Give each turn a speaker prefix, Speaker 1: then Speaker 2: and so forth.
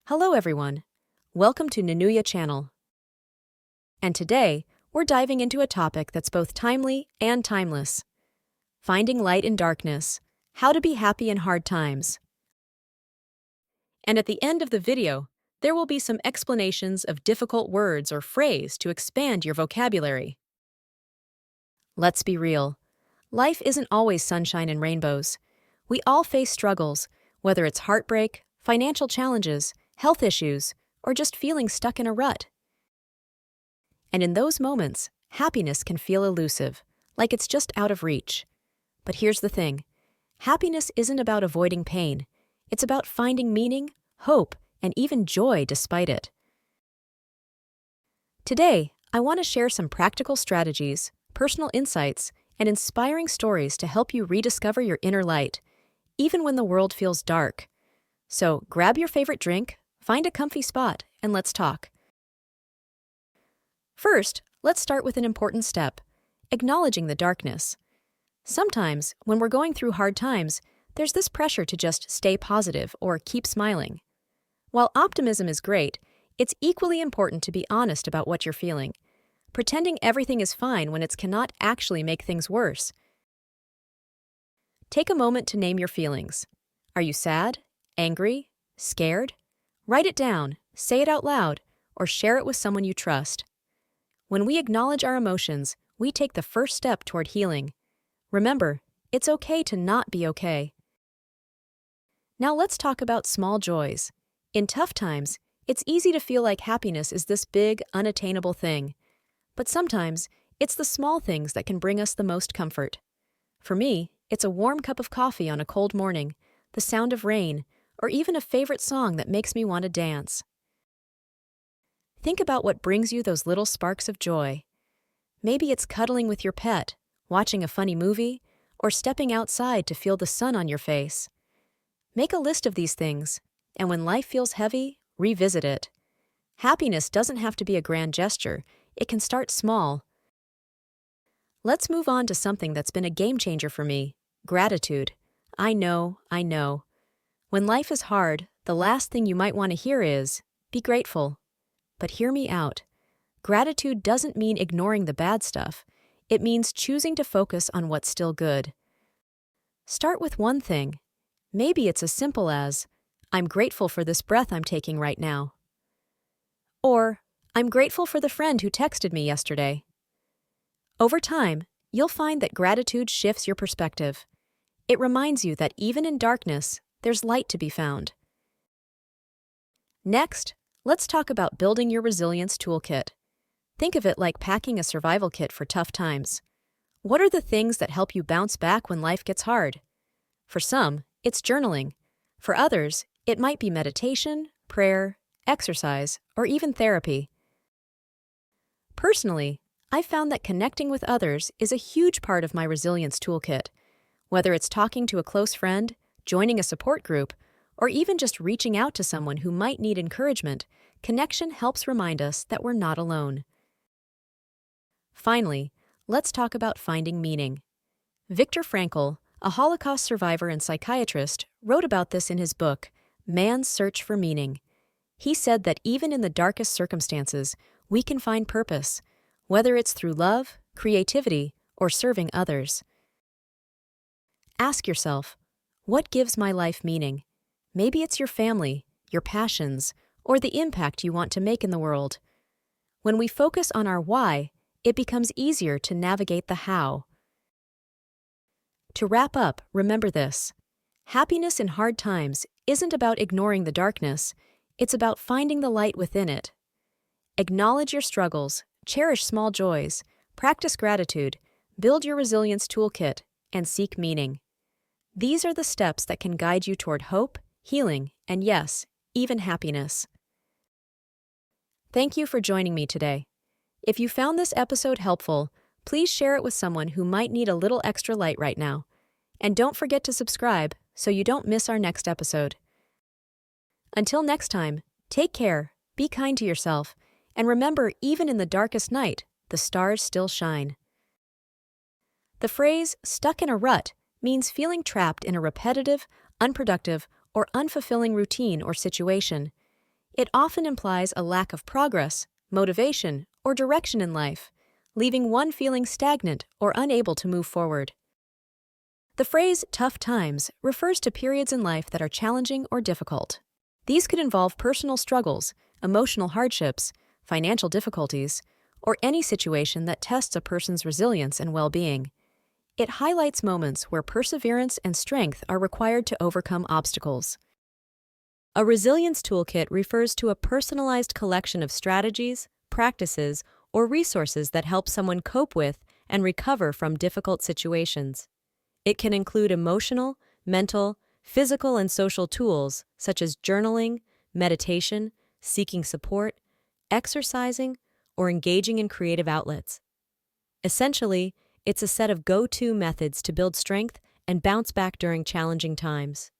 Speaker 1: Hello everyone, welcome to Nanuya channel. And today, we're diving into a topic that's both timely and timeless. Finding light in darkness, how to be happy in hard times. And at the end of the video, there will be some explanations of difficult words or phrase to expand your vocabulary. Let's be real. Life isn't always sunshine and rainbows. We all face struggles, whether it's heartbreak, financial challenges, health issues, or just feeling stuck in a rut. And in those moments, happiness can feel elusive, like it's just out of reach. But here's the thing. Happiness isn't about avoiding pain. It's about finding meaning, hope, and even joy despite it. Today, I want to share some practical strategies, personal insights, and inspiring stories to help you rediscover your inner light, even when the world feels dark. So grab your favorite drink, find a comfy spot, and let's talk. First, let's start with an important step, acknowledging the darkness. Sometimes, when we're going through hard times, there's this pressure to just stay positive or keep smiling. While optimism is great, it's equally important to be honest about what you're feeling. Pretending everything is fine when it cannot actually make things worse. Take a moment to name your feelings. Are you sad? Angry? Scared? Write it down, say it out loud, or share it with someone you trust. When we acknowledge our emotions, we take the first step toward healing. Remember, it's okay to not be okay. Now let's talk about small joys. In tough times, it's easy to feel like happiness is this big, unattainable thing. But sometimes, it's the small things that can bring us the most comfort. For me, it's a warm cup of coffee on a cold morning, the sound of rain, or even a favorite song that makes me want to dance. Think about what brings you those little sparks of joy. Maybe it's cuddling with your pet, watching a funny movie, or stepping outside to feel the sun on your face. Make a list of these things, and when life feels heavy, revisit it. Happiness doesn't have to be a grand gesture, it can start small. Let's move on to something that's been a game changer for me, gratitude. I know. When life is hard, the last thing you might want to hear is, be grateful. But hear me out. Gratitude doesn't mean ignoring the bad stuff. It means choosing to focus on what's still good. Start with one thing. Maybe it's as simple as, I'm grateful for this breath I'm taking right now. Or, I'm grateful for the friend who texted me yesterday. Over time, you'll find that gratitude shifts your perspective. It reminds you that even in darkness, there's light to be found. Next, let's talk about building your resilience toolkit. Think of it like packing a survival kit for tough times. What are the things that help you bounce back when life gets hard? For some, it's journaling. For others, it might be meditation, prayer, exercise, or even therapy. Personally, I've found that connecting with others is a huge part of my resilience toolkit. Whether it's talking to a close friend, joining a support group, or even just reaching out to someone who might need encouragement, connection helps remind us that we're not alone. Finally, let's talk about finding meaning. Viktor Frankl, a Holocaust survivor and psychiatrist, wrote about this in his book, Man's Search for Meaning. He said that even in the darkest circumstances, we can find purpose, whether it's through love, creativity, or serving others. Ask yourself, what gives my life meaning? Maybe it's your family, your passions, or the impact you want to make in the world. When we focus on our why, it becomes easier to navigate the how. To wrap up, remember this. Happiness in hard times isn't about ignoring the darkness, it's about finding the light within it. Acknowledge your struggles, cherish small joys, practice gratitude, build your resilience toolkit, and seek meaning. These are the steps that can guide you toward hope, healing, and yes, even happiness. Thank you for joining me today. If you found this episode helpful, please share it with someone who might need a little extra light right now. And don't forget to subscribe so you don't miss our next episode. Until next time, take care, be kind to yourself, and remember, even in the darkest night, the stars still shine. The phrase, stuck in a rut, means feeling trapped in a repetitive, unproductive, or unfulfilling routine or situation. It often implies a lack of progress, motivation, or direction in life, leaving one feeling stagnant or unable to move forward. The phrase tough times refers to periods in life that are challenging or difficult. These could involve personal struggles, emotional hardships, financial difficulties, or any situation that tests a person's resilience and well-being. It highlights moments where perseverance and strength are required to overcome obstacles. A resilience toolkit refers to a personalized collection of strategies, practices, or resources that help someone cope with and recover from difficult situations. It can include emotional, mental, physical, and social tools such as journaling, meditation, seeking support, exercising, or engaging in creative outlets. Essentially, it's a set of go-to methods to build strength and bounce back during challenging times.